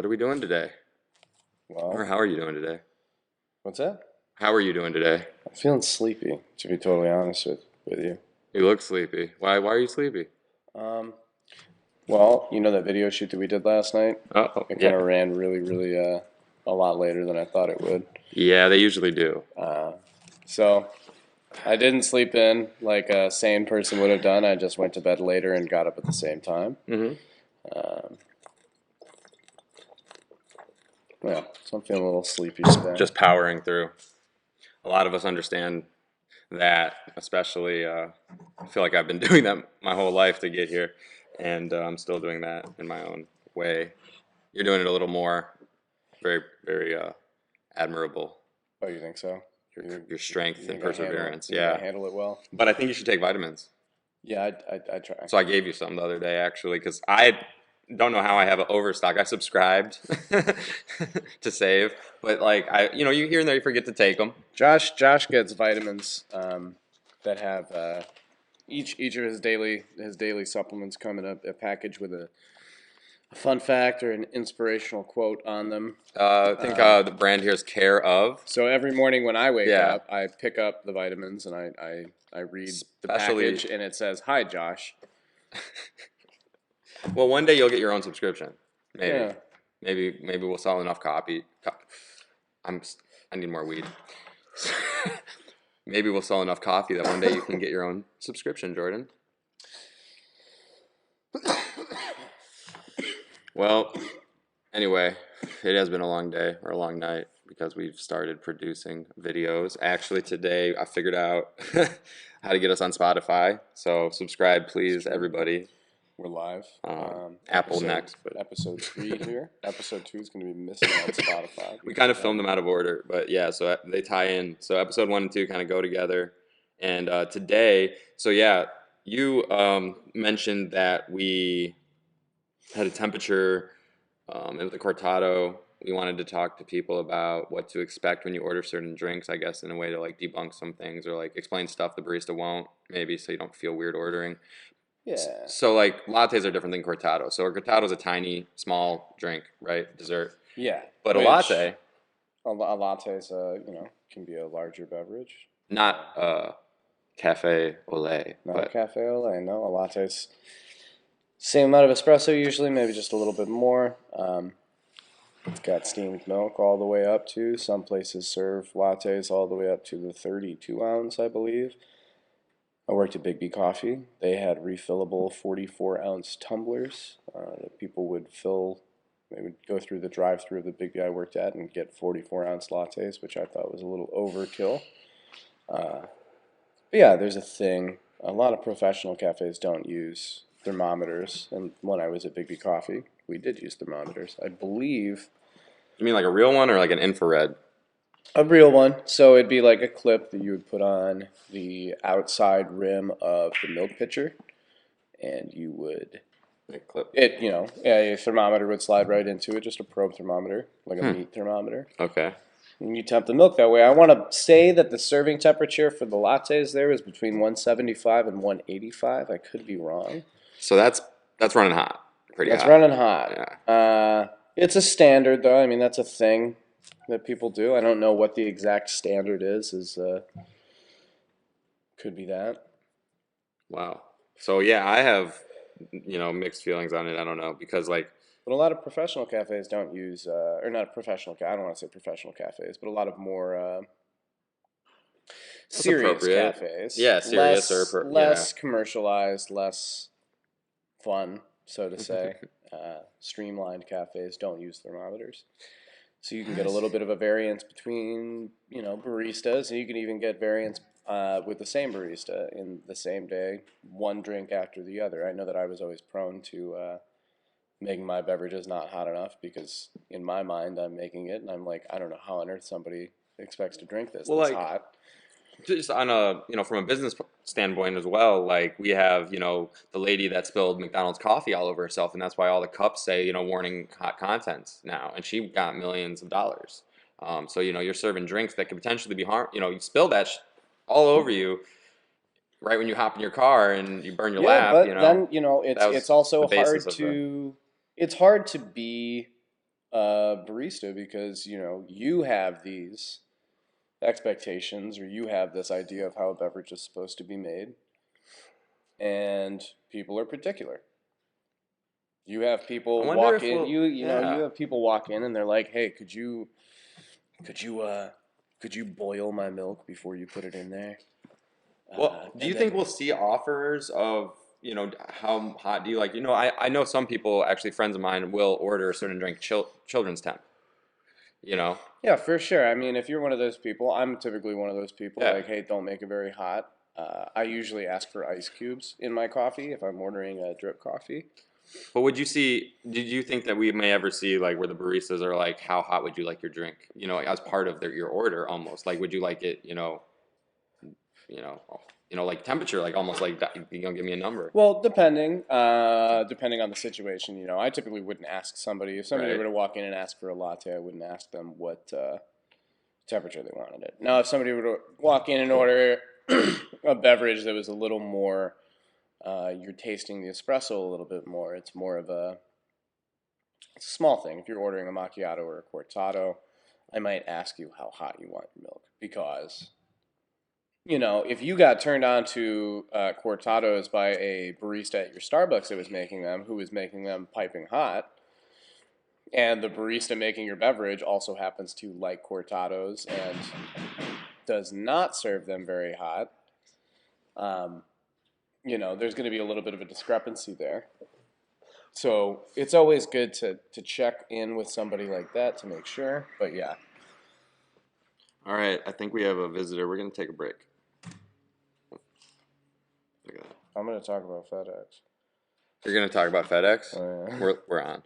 are we doing today? Or Well, how are you doing today? what's that? How are you doing today? I'm feeling sleepy, to be totally honest with you. You look sleepy. Why are you sleepy? Um, well, you know that video shoot that we did last night? Oh, It kind yeah. of ran really, a lot later than I thought it would. Yeah, they usually do. Uh, so I didn't sleep in like a sane person would have done. I just went to bed later and got up at the same time. Hmm. Um, yeah, so I'm feeling a little sleepy today. Just powering through. A lot of us understand that, especially I feel like I've been doing that my whole life to get here, and I'm still doing that in my own way. You're doing it a little more, very admirable. Oh, you think so? Your You, your you strength and think I handle it? perseverance. You think I Yeah, handle it well? but I think you should take vitamins. Yeah, I try. So I gave you some the other day actually because I don't know how I have an overstock. I subscribed to save, but like you here and there you forget to take them. Josh gets vitamins that have each of his daily supplements come in a package with a fun fact or an inspirational quote on them. I think the brand here is Care of. So every morning when I wake Yeah, up, I pick up the vitamins and I read the especially. package and it says, "Hi, Josh." Well, one day you'll get your own subscription. Maybe, Yeah. maybe we'll sell enough copy. I'm I need more weed. Maybe we'll sell enough coffee that one day you can get your own subscription, Jordan. Well, anyway, it has been a long day or a long night because we've started producing videos. Actually, today I figured out how to get us on Spotify. So subscribe, please, everybody. We're live. Apple next, but Episode 3 here. Episode 2 is going to be missing on Spotify. we kind of filmed them out of order. But yeah, so they tie in. So episode 1 and 2 kind of go together. And today, so yeah, you mentioned that we had a temperature at the Cortado. We wanted to talk to people about what to expect when you order certain drinks, I guess, in a way to like debunk some things or like explain stuff the barista won't, maybe, so you don't feel weird ordering. Yeah. So like lattes are different than cortado. So a cortado is a tiny, small drink, right? Dessert. Yeah. But a Which latte, a latte is can be a larger beverage. not cafe au lait, Not a but cafe au lait. No, a latte's same amount of espresso usually, maybe just a little bit more. It's got steamed milk all the way up to. Some places serve lattes all the way up to the 32 ounce, I believe. I worked at Big B Coffee. They had refillable 44 ounce tumblers that people would fill. They would go through the drive through of the Big B I worked at and get 44 ounce lattes, which I thought was a little overkill. But yeah, there's a thing. A lot of professional cafes don't use thermometers, and when I was at Big B Coffee, we did use thermometers. I believe you mean like a real one or like an infrared? a real one. So it'd be like a clip that you would put on the outside rim of the milk pitcher, and you would Like clip. a thermometer would slide right into it, just a probe thermometer, like a meat thermometer. Okay. And you temp the milk that way. I want to say that the serving temperature for the lattes there is between 175 and 185. I could be wrong. So that's running hot. Pretty That's hot. running hot. Yeah. It's a standard, though. I mean, that's a thing that people do. I don't know what the exact standard is. Could be that. Wow. So yeah, I have mixed feelings on it. I don't know because like But a lot of professional cafes don't use, or not professional. I don't want to say professional cafes, but a lot of more that's serious appropriate. cafes. Yeah, serious Less commercialized, less fun, so to say. Streamlined cafes don't use thermometers. So you can get a little bit of a variance between, baristas, and you can even get variance with the same barista in the same day, one drink after the other. I know that I was always prone to making my beverages not hot enough because in my mind I'm making it, and I'm like, I don't know how on earth somebody expects to drink this well that's like hot. just on a from a business standpoint as well, like we have the lady that spilled McDonald's coffee all over herself, and that's why all the cups say warning hot contents now, and she got millions of dollars. So you're serving drinks that could potentially be harm. You spill that all over you right when you hop in your car and you burn your Yeah, lap. but then That was it's also the basis of the. it's hard to be barista because you have these expectations or you have this idea of how a beverage is supposed to be made, and people are particular. You have I people wonder walk if in. we'll. You Yeah. have people walk in and they're like, "Hey, could you could you boil my milk before you put it in there?" Well, do And you think then we'll see offers of, how hot do you like? I know some people, actually friends of mine, will order a certain drink children's temp. You know? yeah, for sure. I mean, if you're one of those people, I'm typically one of those people. Yeah. Like, hey, don't make it very hot. I usually ask for ice cubes in my coffee if I'm ordering a drip coffee. But did you think that we may ever see like where the baristas are like, how hot would you like your drink? As part of your order almost. Like, would you like it, you know, like temperature, like almost like that, you gonna give me a number, Well, depending on the situation, I typically wouldn't ask somebody if somebody right? were to walk in and ask for a latte, I wouldn't ask them what temperature they wanted it. Now, if somebody were to walk in and order a beverage that was a little more, you're tasting the espresso a little bit more. It's more of it's a small thing. If you're ordering a macchiato or a cortado, I might ask you how hot you want your milk because if you got turned on to cortados by a barista at your Starbucks that was making them, who was making them piping hot, and the barista making your beverage also happens to like cortados and does not serve them very hot, um, there's going to be a little bit of a discrepancy there. So it's always good to check in with somebody like that to make sure. But yeah, All right, I think we have a visitor. We're gonna take a break. Look at that. I'm going to talk about FedEx. You're gonna talk about FedEx. Yeah. We're on.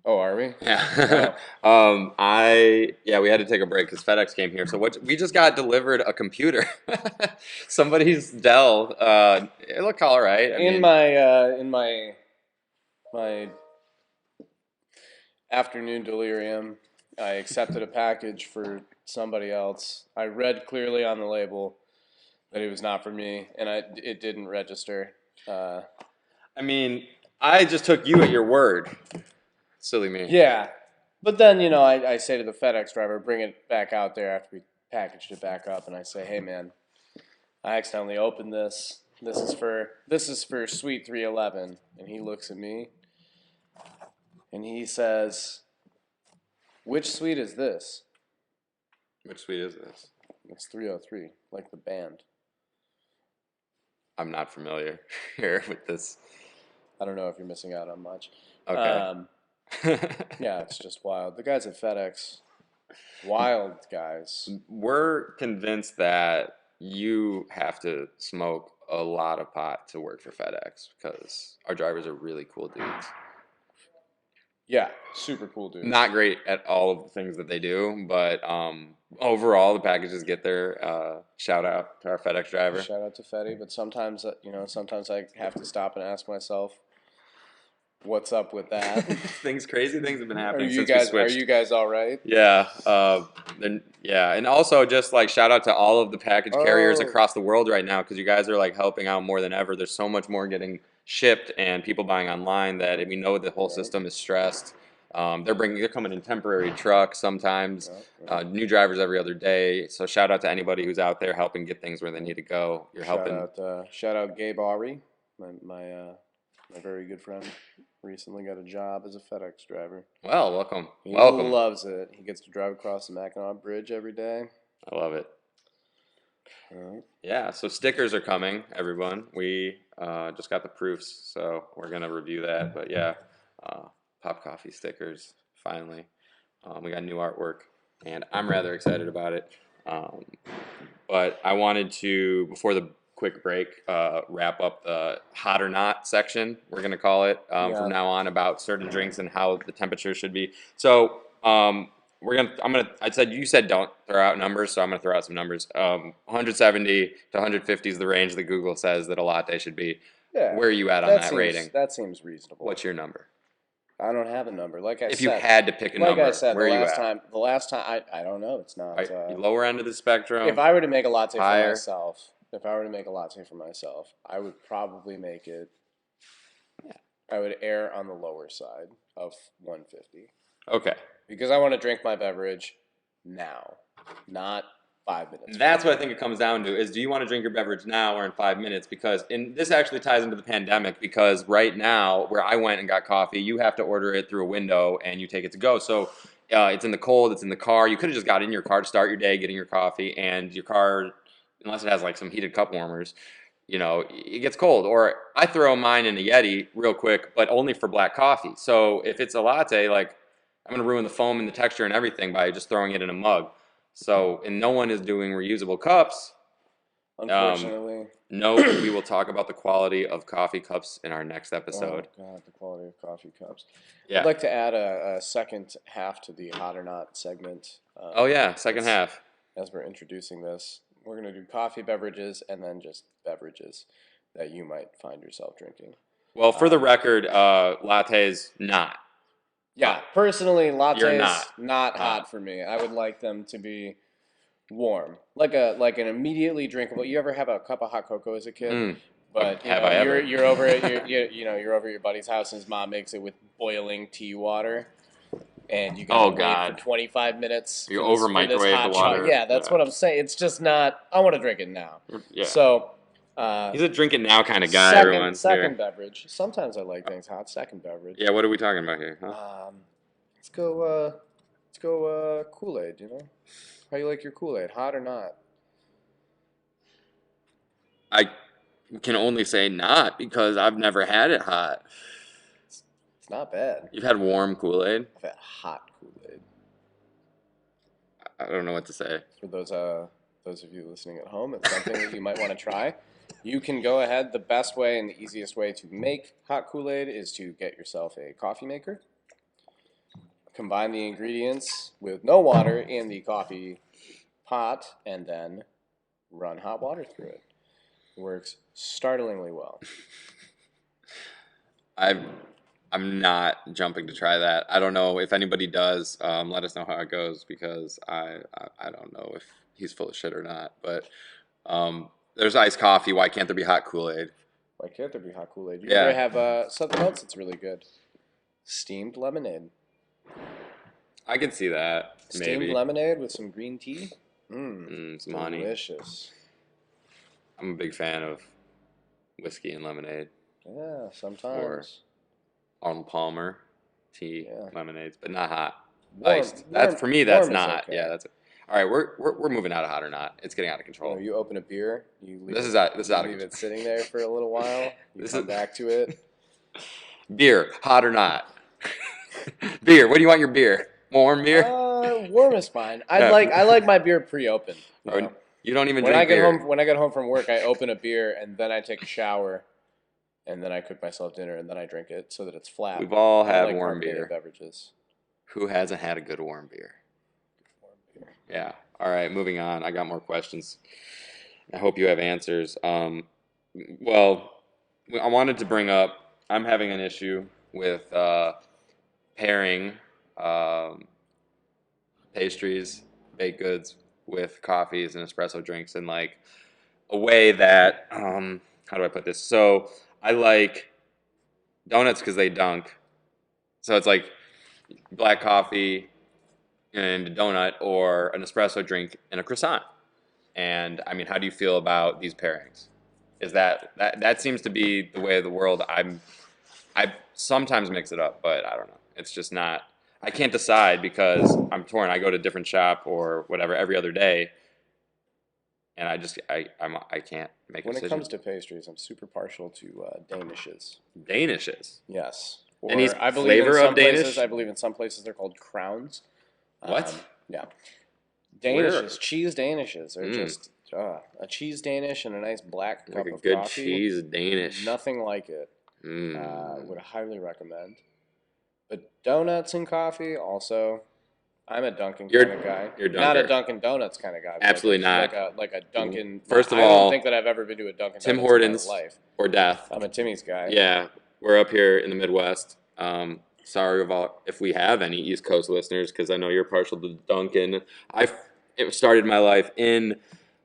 Oh, are we? Yeah. Oh, We had to take a break because FedEx came here. So we just got delivered a computer. Somebody's Dell. It looked all right. I in mean, my afternoon delirium, I accepted a package for somebody else. I read clearly on the label that it was not for me, and it didn't register. Uh, I mean, I just took you at your word. Silly me. yeah, but then I say to the FedEx driver, bring it back out there after we packaged it back up, and I say, hey man, I accidentally opened this. This is for Suite 311, and he looks at me and he says, which suite is this? Which suite is this? It's 303, like the band. I'm not familiar here with this. I don't know if you're missing out on much. Okay. Yeah, it's just wild. The guys at FedEx, wild guys. We're convinced that you have to smoke a lot of pot to work for FedEx because our drivers are really cool dudes. Yeah, super cool dudes. Not great at all of the things that they do, but overall the packages get there. Shout out to our FedEx driver. Shout out to Fetty, but sometimes sometimes I have to stop and ask myself, what's up with that? Crazy things have been Are happening you since we guys are switched. you guys all right? Yeah, and also just like shout out to all of the package carriers Oh, across the world right now because you guys are like helping out more than ever. There's so much more getting shipped and people buying online that we know the whole right. system is stressed. They're coming in temporary trucks sometimes, Yeah, yeah. new drivers every other day. So shout out to anybody who's out there helping get things where they need to go. You're helping. Shout out Gabe Ari, my very good friend. Recently got a job as a FedEx driver. Well, welcome, He welcome. loves it. He gets to drive across the Mackinac Bridge every day. I love it. Right. Yeah, so stickers are coming, everyone. We just got the proofs, so we're gonna review that. But yeah, Pop Coffee stickers, finally. We got new artwork, and I'm rather excited about it. Um, but I wanted to, before the quick break, wrap up the hot or not section, we're gonna call it, Yeah. from now on, about certain drinks and how the temperature should be. So I said, you said don't throw out numbers, so I'm gonna throw out some numbers. 170 to 150 is the range that Google says that a latte should be. Yeah. Where are you at on that rating? That seems reasonable. What's your number? I don't have a number. If you had to pick a number, like I said, where the are you last at? time, I don't know. It's not. Are you lower end of the spectrum? If I were to make a latte Higher? for myself, I would probably make it. I would err on the lower side of 150. Okay. because I want to drink my beverage now, not 5 minutes. That's what I think it comes down to is do you want to drink your beverage now or in 5 minutes? Because and this actually ties into the pandemic because right now where I went and got coffee, you have to order it through a window and you take it to go. So it's in the cold, it's in the car. You could have just got in your car to start your day getting your coffee, and your car, unless it has like some heated cup warmers, it gets cold. Or I throw mine in a Yeti real quick, but only for black coffee. So if it's a latte, like I'm gonna ruin the foam and the texture and everything by just throwing it in a mug. So, and no one is doing reusable cups. Unfortunately. No, we will talk about the quality of coffee cups in our next episode. Oh, God, the quality of coffee cups. Yeah. I'd like to add a second half to the hot or not segment. Oh, yeah, second half. As we're introducing this, we're going to do coffee beverages and then just beverages that you might find yourself drinking. Well, for the record, lattes not. Yeah, personally, lattes You're not hot for me. I would like them to be warm, like an immediately drinkable. You ever have a cup of hot cocoa as a kid? But Have I ever? you're over at you're over at your buddy's house and his mom makes it with boiling tea water, and you gotta wait for 25 minutes. You over microwave the water. Yeah, that's what I'm saying. It's just not. I want to drink it now. Yeah. So. He's a drink it now kind of guy. Second beverage. Sometimes I like things hot. Second beverage. Yeah. What are we talking about here? Huh? Let's go Kool-Aid. How you like your Kool-Aid? Hot or not? I can only say not because I've never had it hot. It's not bad. You've had warm Kool-Aid? I've had hot Kool-Aid. I don't know what to say. For those of you listening at home, it's something that you might want to try. You can go ahead. The best way and the easiest way to make hot Kool-Aid is to get yourself a coffee maker. Combine the ingredients with no water in the coffee pot, and then run hot water through it. It works startlingly well. I'm not jumping to try that. I don't know if anybody does. Let us know how it goes because I don't know if he's full of shit or not. But there's iced coffee. Why can't there be hot Kool-Aid? Why can't there be hot Kool-Aid? You ever have something else that's really good? Steamed lemonade. I can see that. Steamed lemonade with some green tea. Some honey. Delicious. I'm a big fan of whiskey and lemonade. Yeah, sometimes. Or Arnold Palmer tea lemonades, but not hot. Warm, Iced. That's for me. That's not. Okay. Yeah, that's. All right, we're moving out of hot or not. It's getting out of control. You open a beer. You leave this is out of control. Leave it sitting there for a little while. You come back to it. Beer, hot or not? Beer. What do you want your beer? Warm beer? Warm is fine. I like my beer pre-opened. You don't even drink beer. When I get home from work, I open a beer and then I take a shower, and then I cook myself dinner and then I drink it so that it's flat. We've all had warm beer. Beverages. Who hasn't had a good warm beer? Yeah. All right, moving on. I got more questions. I hope you have answers. Well, I wanted to bring up, I'm having an issue with pairing pastries, baked goods with coffees and espresso drinks in like a way that, how do I put this? So I like donuts because they dunk. So it's like black coffee and a donut or an espresso drink and a croissant. And I mean, how do you feel about these pairings? Is that seems to be the way of the world. I sometimes mix it up, but I don't know. It's just not. I can't decide because I'm torn. I go to a different shop or whatever every other day, and I can't make a decision. When it comes to pastries, I'm super partial to Danishes. Danishes. Yes. Any flavor of Danish? I believe in some places they're called crowns. What? Yeah. Danishes, cheese Danishes are just a cheese Danish and a nice black cup of coffee. Like a good cheese Danish. Nothing like it. Would highly recommend. But donuts and coffee also. I'm a Dunkin' kind of guy. You're not a Dunkin' Donuts kind of guy. Absolutely not. Like a Dunkin'. First of all, all, I don't think that I've ever been to a Dunkin' Tim Donuts Hortons in my life. Or death. I'm a Timmy's guy. Yeah, we're up here in the Midwest. Sorry about if we have any East Coast listeners, because I know you're partial to Dunkin'. It started my life in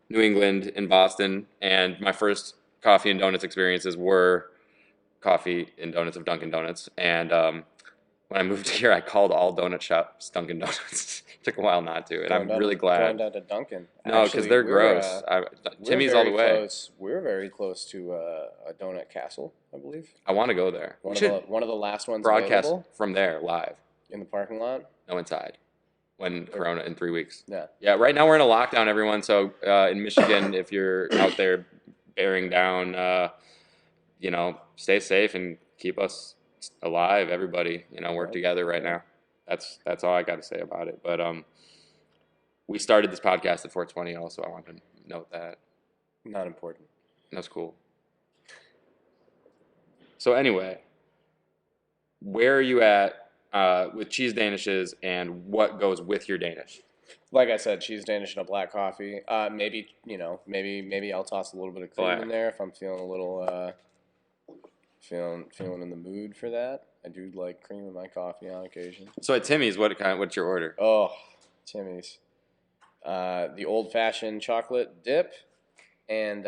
New England, in Boston, and my first coffee and donuts experiences were coffee and donuts of Dunkin' Donuts. And when I moved here, I called all donut shops Dunkin' Donuts. Took a while not to, and Going I'm down really to going glad. down to Dunkin'. No, because Actually, they're gross. we're Timmy's all the very way. close. We're very close to a donut castle, I believe. I want to go there. We One of should the last ones broadcast available from there live. in the parking lot. No inside. When Corona in 3 weeks. Yeah. Yeah, right now we're in a lockdown, everyone. So in Michigan, if you're out there bearing down, stay safe and keep us alive. Everybody, work together right now. That's all I got to say about it. But we started this podcast at 420. Also, I want to note that. Not important. That's cool. So anyway, where are you at with cheese danishes, and what goes with your Danish? Like I said, cheese Danish and a black coffee. Maybe I'll toss a little bit of cream in there if I'm feeling a little feeling in the mood for that. I do like cream in my coffee on occasion. So at Timmy's, what's your order? Oh, Timmy's. The old-fashioned chocolate dip and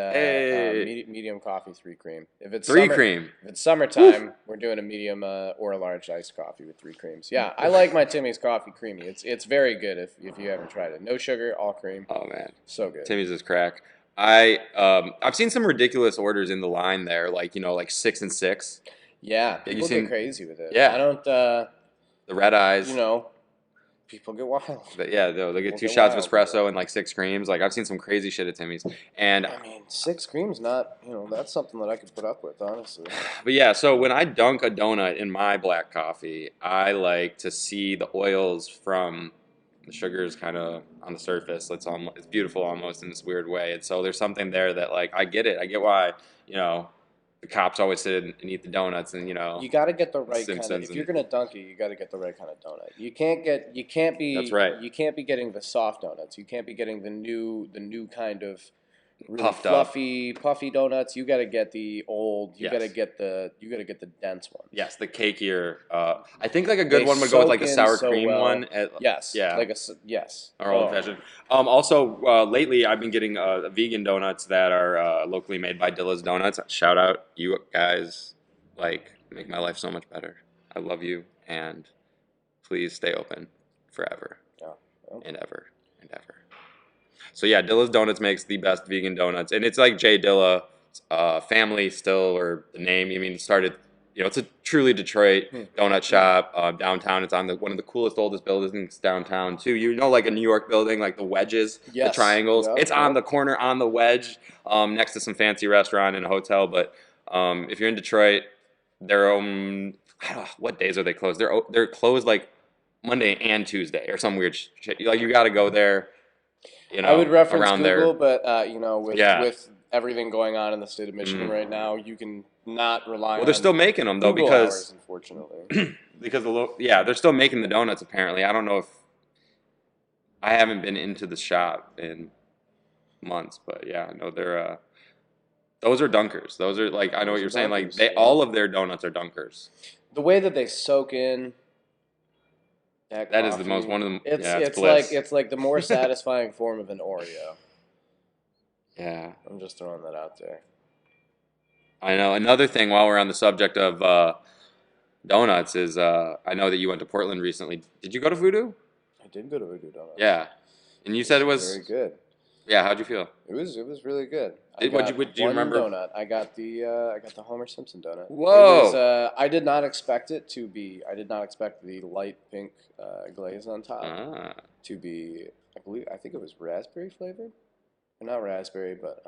medium coffee, 3 cream. If it's cream. If it's summertime, we're doing a medium or a large iced coffee with 3 creams. Yeah, I like my Timmy's coffee creamy. It's very good if you haven't tried it. No sugar, all cream. Oh man, so good. Timmy's is crack. I've seen some ridiculous orders in the line there, like 6 and 6. Yeah, people get crazy with it. Yeah, I don't. The red eyes. People get wild. But yeah, they get 2 shots of espresso and like 6 creams. Like I've seen some crazy shit at Timmy's, and I mean 6 creams, not that's something that I could put up with, honestly. But yeah, so when I dunk a donut in my black coffee, I like to see the oils from the sugars kind of on the surface. It's beautiful almost in this weird way, and so there's something there that like I get it. I get why the cops always sit and eat the donuts, and you got to get the right kind of. If you're gonna dunk it, you got to get the right kind of donut. You can't be. That's right. You can't be getting the soft donuts. You can't be getting the new kind of really puffy donuts. You got to get the old. You got to get the dense one. Yes, the cakier. I think like a good one would go with like the sour cream one. Yes. Yeah. Yes. Or old fashioned. Also, lately I've been getting vegan donuts that are locally made by Dilla's Donuts. Shout out, you guys make my life so much better. I love you, and please stay open forever. Yeah. And ever and ever. So yeah, Dilla's Donuts makes the best vegan donuts, and it's like Jay Dilla family still, or the name. It started. It's a truly Detroit donut shop downtown. It's on one of the coolest, oldest buildings downtown too. Like a New York building, like the wedges, the triangles. Yep, it's on the corner on the wedge, next to some fancy restaurant and a hotel. But if you're in Detroit, they're I don't know, what days are they closed? They're closed like Monday and Tuesday or some weird shit. Like you got to go there. I would reference around Google, there. but with everything going on in the state of Michigan right now, you can not rely on. Well, they're still making them though, Google hours, unfortunately. Because they're still making the donuts. Apparently, I don't know if I haven't been into the shop in months, but yeah, no, they're those are dunkers. Those are like I know what you're saying. Like all of their donuts are dunkers. The way that they soak in. That is the most one of them. It's like the more satisfying form of an Oreo. Yeah, I'm just throwing that out there. I know. Another thing, while we're on the subject of donuts, is I know that you went to Portland recently. Did you go to Voodoo? I did go to Voodoo Donuts. Yeah, and you said it was very good. Yeah, how'd you feel? It was really good. Do you remember? Donut. I got the Homer Simpson donut. Whoa! I did not expect it to be. I did not expect the light pink glaze on top to be. I think it was raspberry flavored, not raspberry, but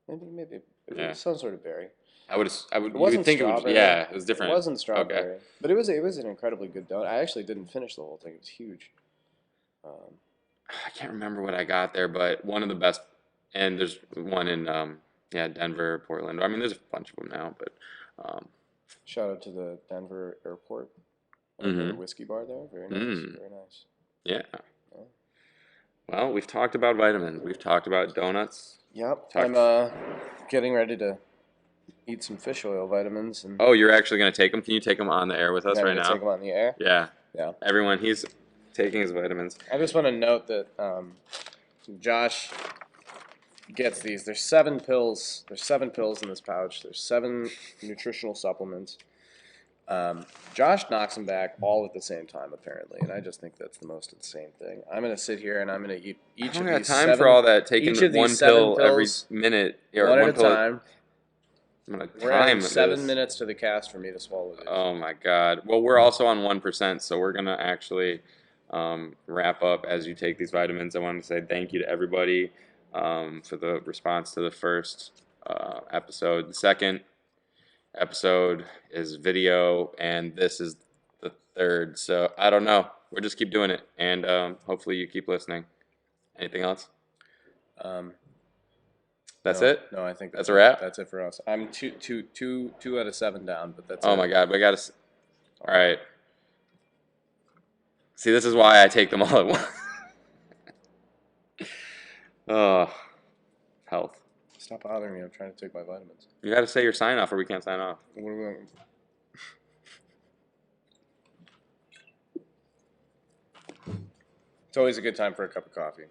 maybe it was some sort of berry. I would. It wasn't think strawberry. It was different. It wasn't strawberry, okay. But it was an incredibly good donut. I actually didn't finish the whole thing. It was huge. I can't remember what I got there, but one of the best. And there's one in Denver, Portland. I mean, there's a bunch of them now, but shout out to the Denver airport. The whiskey bar there, very nice, very nice. Yeah. Well, we've talked about vitamins. We've talked about donuts. Yep. I'm getting ready to eat some fish oil vitamins. And oh, you're actually going to take them? Can you take them on the air with us right now? Take them on the air? Yeah. Yeah. Everyone, he's taking his vitamins. I just want to note that Josh gets these. There's 7 pills. There's 7 pills in this pouch. There's 7 nutritional supplements. Josh knocks them back all at the same time, apparently, and I just think that's the most insane thing. I'm gonna sit here and I'm gonna eat I each don't of got these time for seven, all that. Taking each of these one seven pill every pills minute or one at one a pill. time. I'm gonna We're adding time 7 this. minutes to the cast for me to swallow these. Oh my god. Well, we're also on 1%, so we're gonna actually wrap up as you take these vitamins. I want to say thank you to everybody for the response to the first episode. The second episode is video, and this is the third. So I don't know. We'll just keep doing it, and hopefully you keep listening. Anything else? Um, That's no, it. no, I think That's a wrap. that's it for us. I'm two out of 7 down, but that's Oh it. my god, we gotta. All right. See, this is why I take them all at once. Oh, health. Stop bothering me. I'm trying to take my vitamins. You got to say your sign off, or we can't sign off. What are we It's always a good time for a cup of coffee.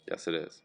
Yes, it is.